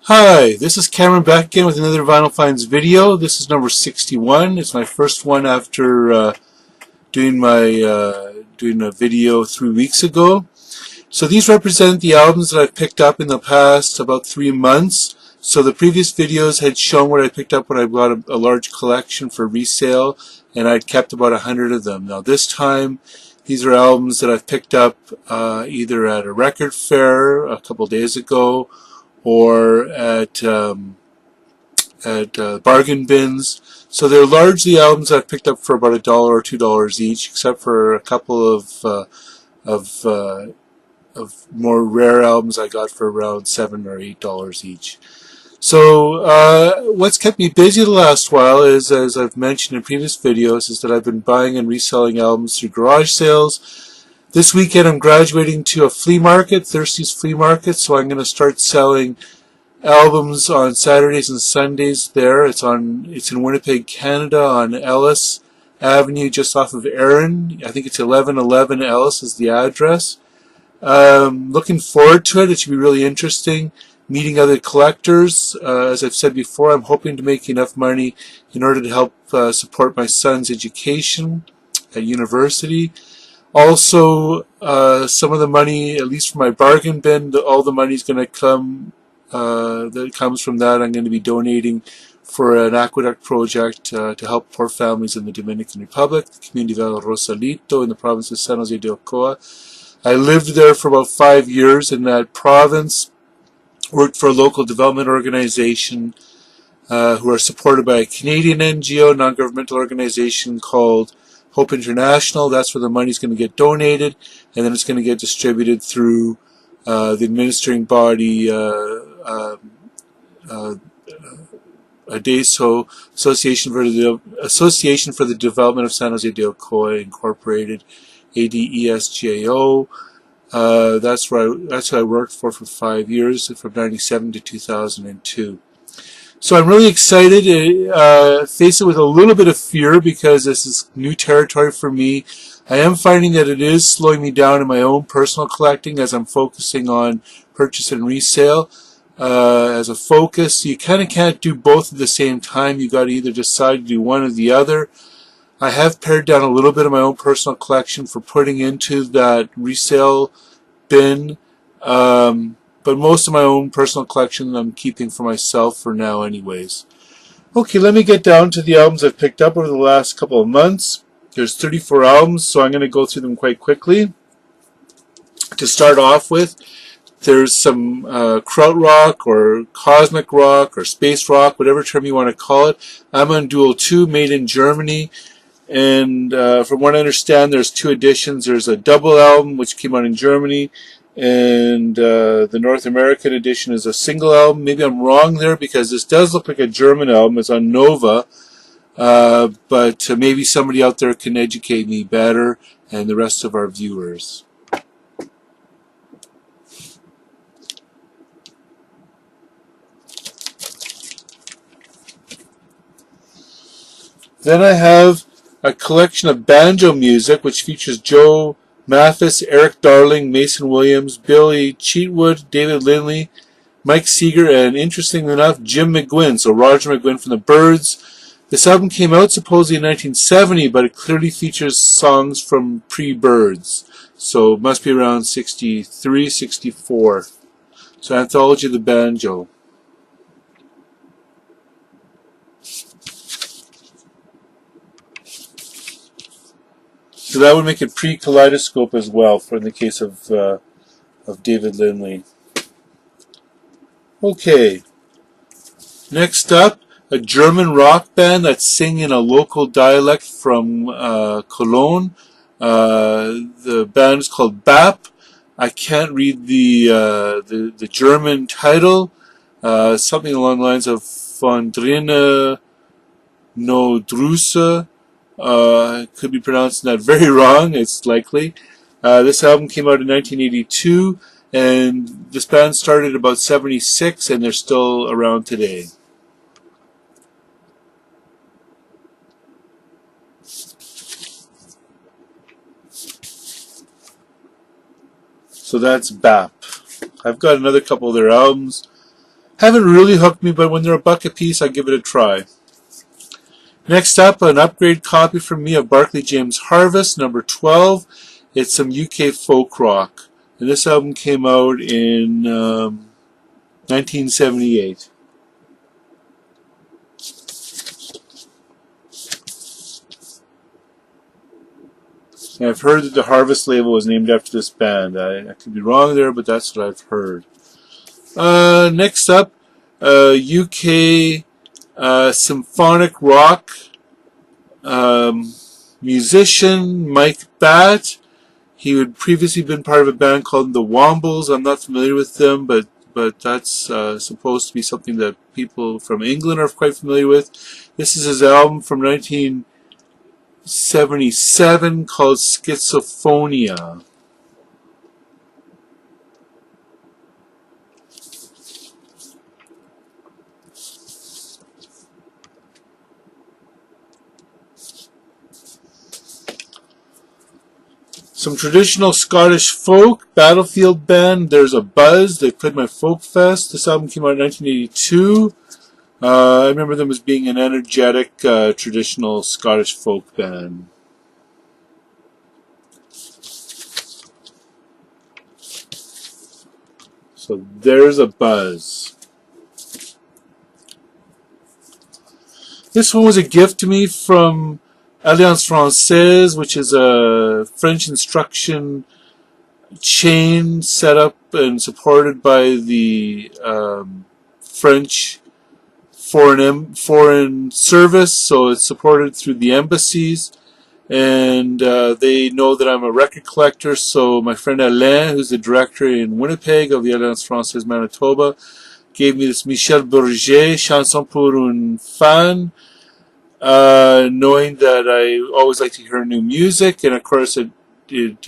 Hi, this is Cameron back again with another Vinyl Finds video. This is number 61. It's my first one after doing a video 3 weeks ago. So these represent the albums that I've picked up in the past about 3 months. So the previous videos had shown what I picked up when I bought a large collection for resale, and I'd kept about 100 of them. Now this time, these are albums that I've picked up either at a record fair a couple days ago or at bargain bins. So they're largely albums I've picked up for about $1 or $2 each, except for a couple of more rare albums I got for around $7 or $8 each. So what's kept me busy the last while is, as I've mentioned in previous videos, is that I've been buying and reselling albums through garage sales. This weekend I'm graduating to a flea market, Thirsty's Flea Market, so I'm going to start selling albums on Saturdays and Sundays there. It's in Winnipeg, Canada, on Ellis Avenue, just off of Erin. I think it's 1111 Ellis is the address. Looking forward to it. It should be really interesting. Meeting other collectors. As I've said before, I'm hoping to make enough money in order to help support my son's education at university. Also, some of the money, at least from my bargain bin, all the money is going to come, that comes from that, I'm going to be donating for an aqueduct project to help poor families in the Dominican Republic, the community of El Rosalito in the province of San Jose de Ocoa. I lived there for about 5 years in that province, worked for a local development organization who are supported by a Canadian NGO, non-governmental organization called Hope International. That's where the money's going to get donated, and then it's going to get distributed through the administering body, ADESO, Association for the Development of San Jose de Ocoa Incorporated, ADESGAO. That's who I worked for 5 years, from 1997 to 2002. So I'm really excited. Face it with a little bit of fear because this is new territory for me. I am finding that it is slowing me down in my own personal collecting as I'm focusing on purchase and resale as a focus. You kind of can't do both at the same time. You got to either decide to do one or the other. I have pared down a little bit of my own personal collection for putting into that resale bin. But most of my own personal collection I'm keeping for myself for now anyways. Okay, let me get down to the albums I've picked up over the last couple of months. There's 34 albums, so I'm going to go through them quite quickly. To start off with, there's some krautrock or cosmic rock or space rock, whatever term you want to call it. I'm on Duel 2, made in Germany. And from what I understand, there's 2 editions. There's a double album, which came out in Germany, and the North American edition is a single album. Maybe I'm wrong there because this does look like a German album. It's on Nova, but maybe somebody out there can educate me better and the rest of our viewers. Then I have a collection of banjo music, which features Joe Mathis, Eric Darling, Mason Williams, Billy Cheatwood, David Lindley, Mike Seeger, and interestingly enough, Jim McGuinn, so Roger McGuinn from the Byrds. This album came out supposedly in 1970, but it clearly features songs from pre-Byrds, so it must be around 63, 64. So Anthology of the Banjo. So that would make it pre-Kaleidoscope as well, for in the case of David Lindley. Okay. Next up, a German rock band that's singing in a local dialect from Cologne. The band is called BAP. I can't read the German title. Something along the lines of Von Drine no Drusse. Could be pronouncing that very wrong, it's likely. This album came out in 1982, and this band started about 76, and they're still around today. So that's BAP. I've got another couple of their albums. Haven't really hooked me, but when they're $1 a piece, I give it a try. Next up, an upgrade copy from me of Barclay James Harvest, number 12. It's some UK folk rock. And this album came out in 1978. And I've heard that the Harvest label was named after this band. I could be wrong there, but that's what I've heard. Next up, UK symphonic rock musician Mike Batt. He had previously been part of a band called the Wombles. I'm not familiar with them, but that's supposed to be something that people from England are quite familiar with. This is his album from 1977 called Schizophonia. Some traditional Scottish folk, Battlefield Band, There's a Buzz. They played my folk fest. This album came out in 1982. I remember them as being an energetic, traditional Scottish folk band. So There's a Buzz. This one was a gift to me from Alliance Française, which is a French instruction chain set up and supported by the French foreign service, so it's supported through the embassies, and they know that I'm a record collector, so my friend Alain, who's the director in Winnipeg of the Alliance Française Manitoba, gave me this Michel Bourget, Chanson pour une fan, knowing that I always like to hear new music, and of course it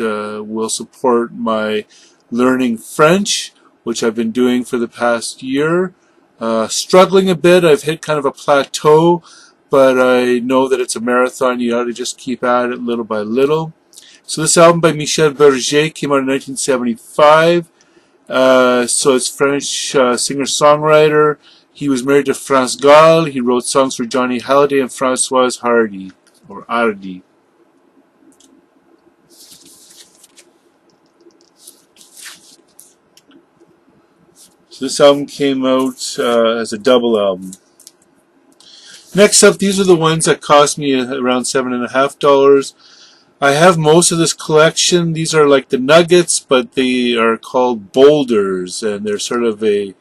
will support my learning French, which I've been doing for the past year. Struggling a bit, I've hit kind of a plateau, but I know that it's a marathon. You ought to just keep at it little by little. So this album by Michel Bourget came out in 1975. So it's French singer-songwriter. He was married to France Gall. He wrote songs for Johnny Hallyday and Françoise Hardy, or Hardy. So this album came out as a double album. Next up, these are the ones that cost me around $7.50. I have most of this collection. These are like the nuggets, but they are called boulders, and they're sort of a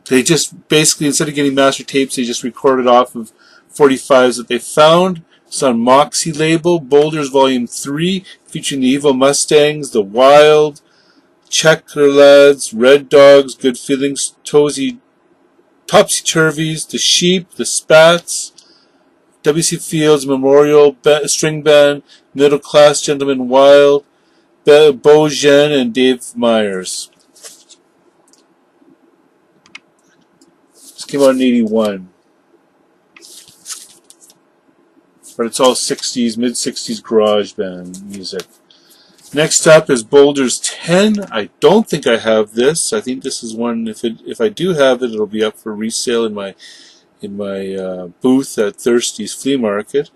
they just basically, instead of getting master tapes, they just recorded off of 45s that they found. It's on Moxie label, Boulders Volume 3, featuring the Evil Mustangs, the Wild, Checker Lads, Red Dogs, Good Feelings, Topsy Turvies, the Sheep, the Spats, W.C. Fields Memorial String Band, Middle Class Gentlemen Wild, Bo Jen, and Dave Myers. This came out in 81. But it's all 60s, mid-60s garage band music. Next up is Boulders 10. I don't think I have this. I think this is one, if I do have it, it'll be up for resale in my booth at Thirsty's Flea Market.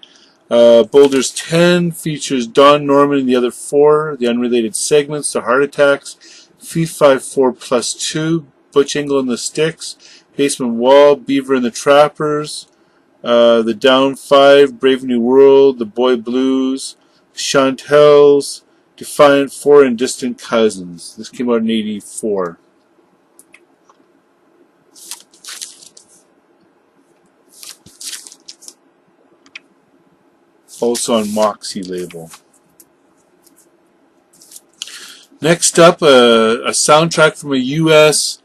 Boulders 10 features Don Norman and the other four, the unrelated segments, the Heart Attacks, Fee 5-4 plus 2, Butch Engel and the Sticks, Basement Wall, Beaver and the Trappers, the Down 5, Brave New World, the Boy Blues, Chantels, Defiant 4, and Distant Cousins. This came out in 84. Also on Moxie label. Next up, a soundtrack from a U.S.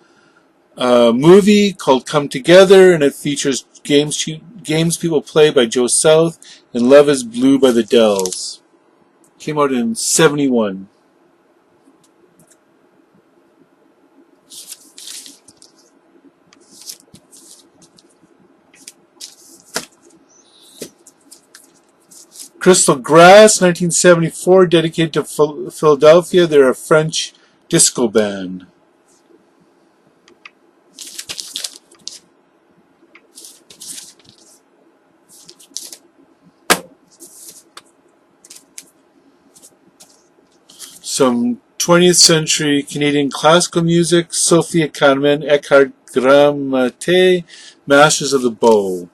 Movie called Come Together, and it features games people play by Joe South and Love is Blue by the Dells. Came out in 71. Crystal Grass, 1974, dedicated to Philadelphia. They're a French disco band. some 20th century Canadian classical music, Sophia Carmen, Eckhart Gramate, Masters of the Bow.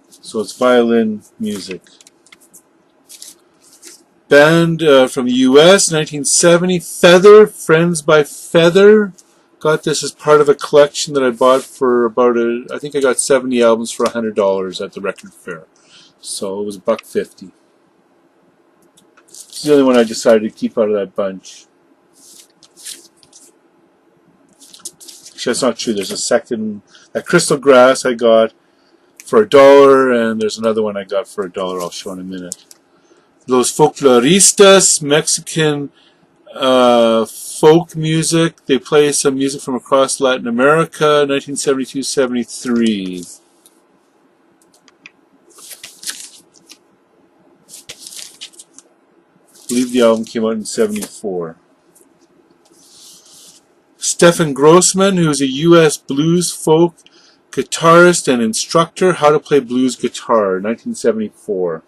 So it's violin music. Band from the US, 1970, Feather, Friends by Feather. Got this as part of a collection that I bought for about I think I got 70 albums for $100 at the record fair. So it was $1.50. It's the only one I decided to keep out of that bunch. Actually, that's not true. There's a second, that Crystal Grass I got for $1, and there's another one I got for $1 I'll show in a minute. Los Folkloristas, Mexican folk music. They play some music from across Latin America, 1972-73. I believe the album came out in 74. Stefan Grossman, who's a U.S. blues folk guitarist and instructor, How to Play Blues Guitar, 1974.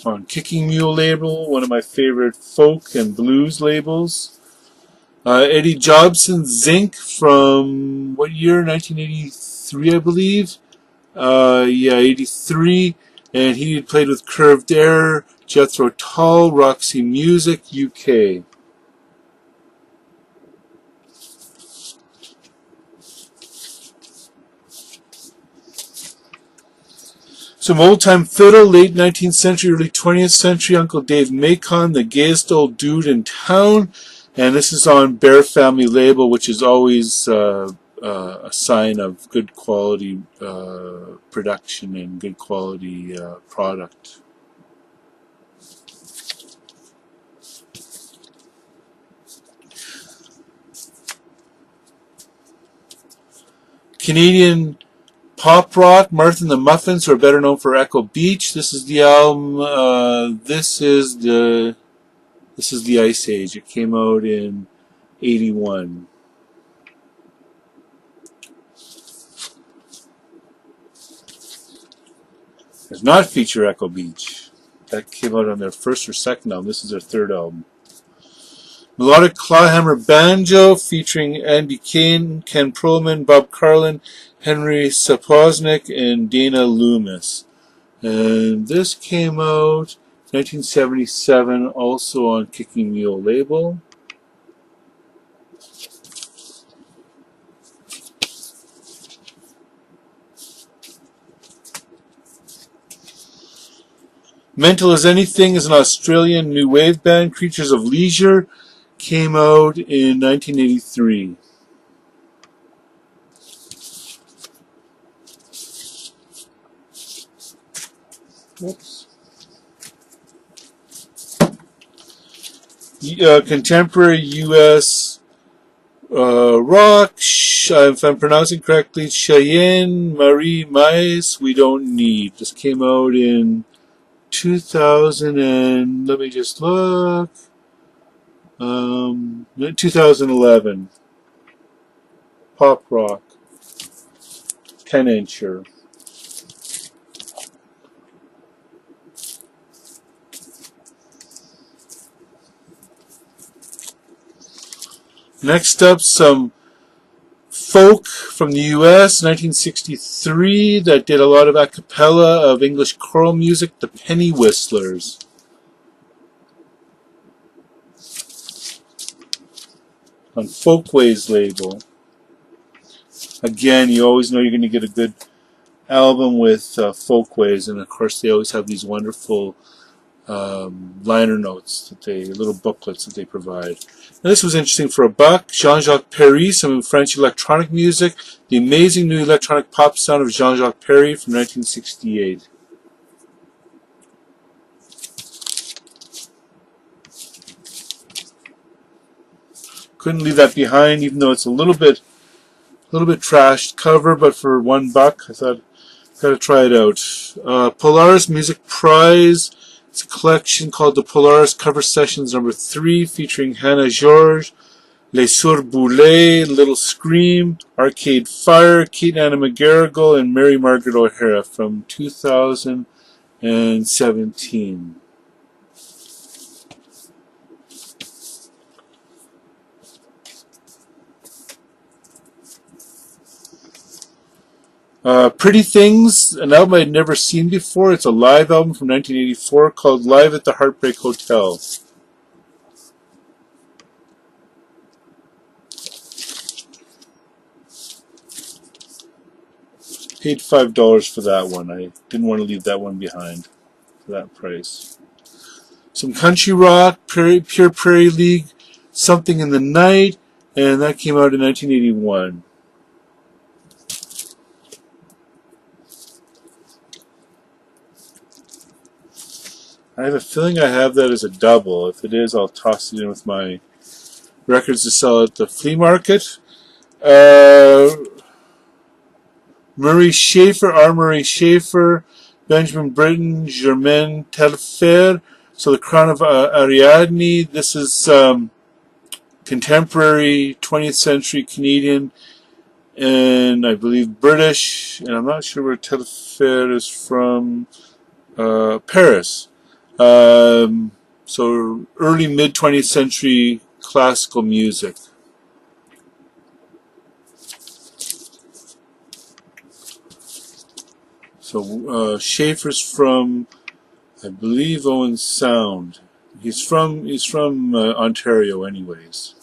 On Kicking Mule label, one of my favorite folk and blues labels. Eddie Jobson, Zinc, from what year? 1983, I believe. 83. And he played with Curved Air, Jethro Tull, Roxy Music, UK. Some old-time fiddle, late 19th century, early 20th century, Uncle Dave Macon, the gayest old dude in town. And this is on Bear Family label, which is always a sign of good quality production and good quality product. Canadian pop rock, Martha and the Muffins, who are better known for Echo Beach. This is the album. This is the Ice Age. It came out in 81. Does not feature Echo Beach. That came out on their first or second album. This is their third album. Melodic Clawhammer Banjo featuring Andy Kane, Ken Perlman, Bob Carlin, Henry Sapoznik, and Dana Loomis. And this came out 1977, also on Kicking Mule label. Mental as Anything is an Australian new wave band. Creatures of Leisure came out in 1983. Whoops. Contemporary U.S. rock, if I'm pronouncing correctly, Cheyenne Marie Mais, We Don't Need. This came out in 2000 and, let me just look, 2011. Pop rock, 10-incher. Next up, some folk from the U.S., 1963, that did a lot of a cappella of English choral music, the Penny Whistlers. On Folkways label. Again, you always know you're going to get a good album with Folkways, and of course they always have these wonderful liner notes, little booklets that they provide. Now, this was interesting for $1. Jean-Jacques Perry, some French electronic music. The amazing new electronic pop sound of Jean-Jacques Perry from 1968. Couldn't leave that behind, even though it's a little bit trashed cover, but for $1, I thought gotta try it out. Polaris Music Prize. It's a collection called the Polaris Cover Sessions #3, featuring Hannah George, Les Soeurs Boulay, Little Scream, Arcade Fire, Kate and Anna McGarrigle, and Mary Margaret O'Hara from 2017. Pretty Things, an album I'd never seen before. It's a live album from 1984 called Live at the Heartbreak Hotel. Paid $5 for that one. I didn't want to leave that one behind for that price. Some country rock, Pure Prairie League, Something in the Night, and that came out in 1981. I have a feeling I have that as a double. If it is, I'll toss it in with my records to sell at the flea market. Murray Schafer, R. Murray Schafer, Benjamin Britten, Germaine Telfair. So the Crown of Ariadne. This is contemporary 20th century Canadian and I believe British. And I'm not sure where Telfair is from. Paris. So early mid 20th century classical music. So Schaefer's from, I believe, Owen Sound. He's from Ontario, anyways.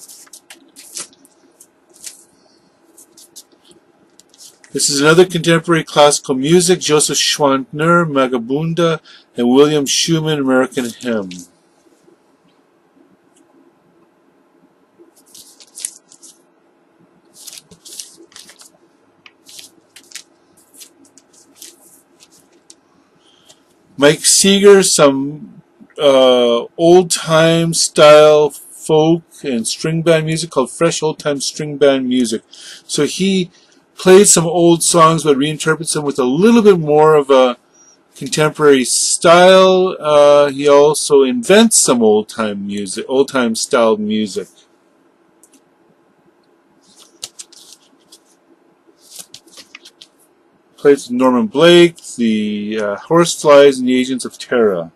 This is another contemporary classical music. Joseph Schwantner, Magabunda, and William Schumann, American Hymn. Mike Seeger, some old-time style folk and string band music called Fresh Old-Time String Band Music. So he plays some old songs but reinterprets them with a little bit more of a contemporary style. He also invents some old-time music, old-time style music. Plays with Norman Blake, the Horseflies, and the Agents of Terra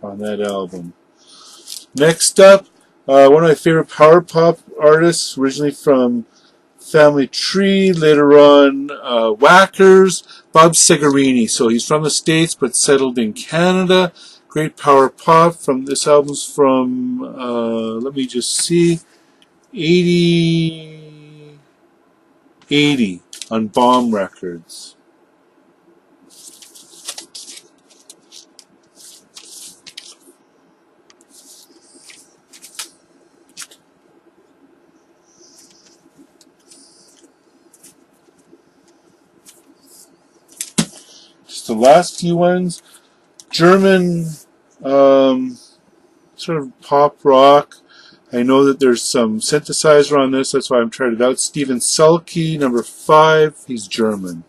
on that album. Next up, one of my favorite power pop artists, originally from Family Tree, later on Whackers, Bob Segarini. So he's from the States but settled in Canada. Great power pop. From this album's from, let me just see, 80 on Bomb Records. Just the last few ones. German sort of pop rock. I know that there's some synthesizer on this, that's why I'm trying it out. Stephen Sulky, number 5, he's German.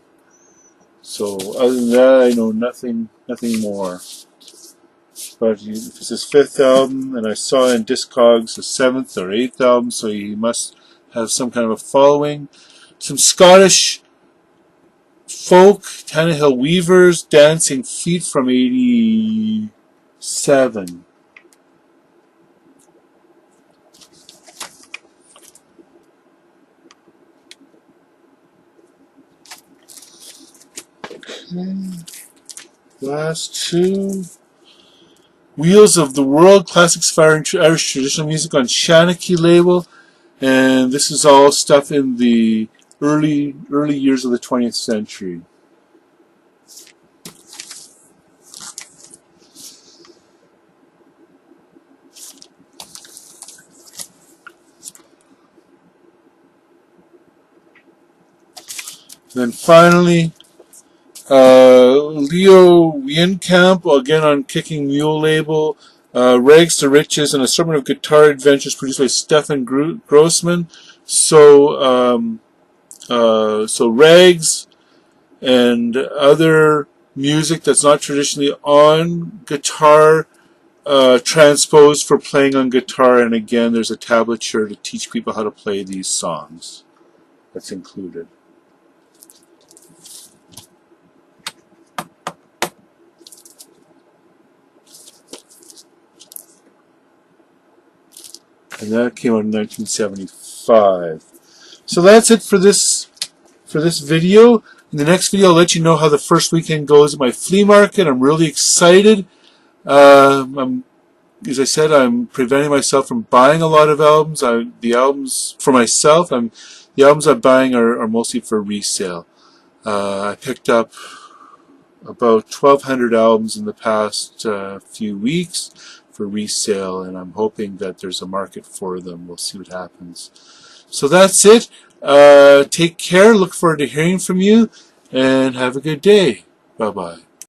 So other than that, I know nothing more. But it's his 5th album, and I saw in Discogs the 7th or 8th album, so he must have some kind of a following. Some Scottish folk, Tannahill Weavers, Dancing Feet from 87. Last two. Wheels of the World, classics inspiring Irish traditional music on Shanachie label. And this is all stuff in the early years of the 20th century. Then finally, Leo Wienkamp, again on Kicking Mule label, Rags to Riches, an assortment of guitar adventures produced by Stefan Grossman. So Rags and other music that's not traditionally on guitar transposed for playing on guitar, and again there's a tablature to teach people how to play these songs that's included. And that came out in 1975. So that's it for this video. In the next video I'll let you know how the first weekend goes at my flea market. I'm really excited. As I said, I'm preventing myself from buying a lot of albums. The albums for myself, the albums I'm buying are mostly for resale. I picked up about 1,200 albums in the past few weeks for resale, and I'm hoping that there's a market for them. We'll see what happens. So that's it. Take care. Look forward to hearing from you, and have a good day. Bye-bye.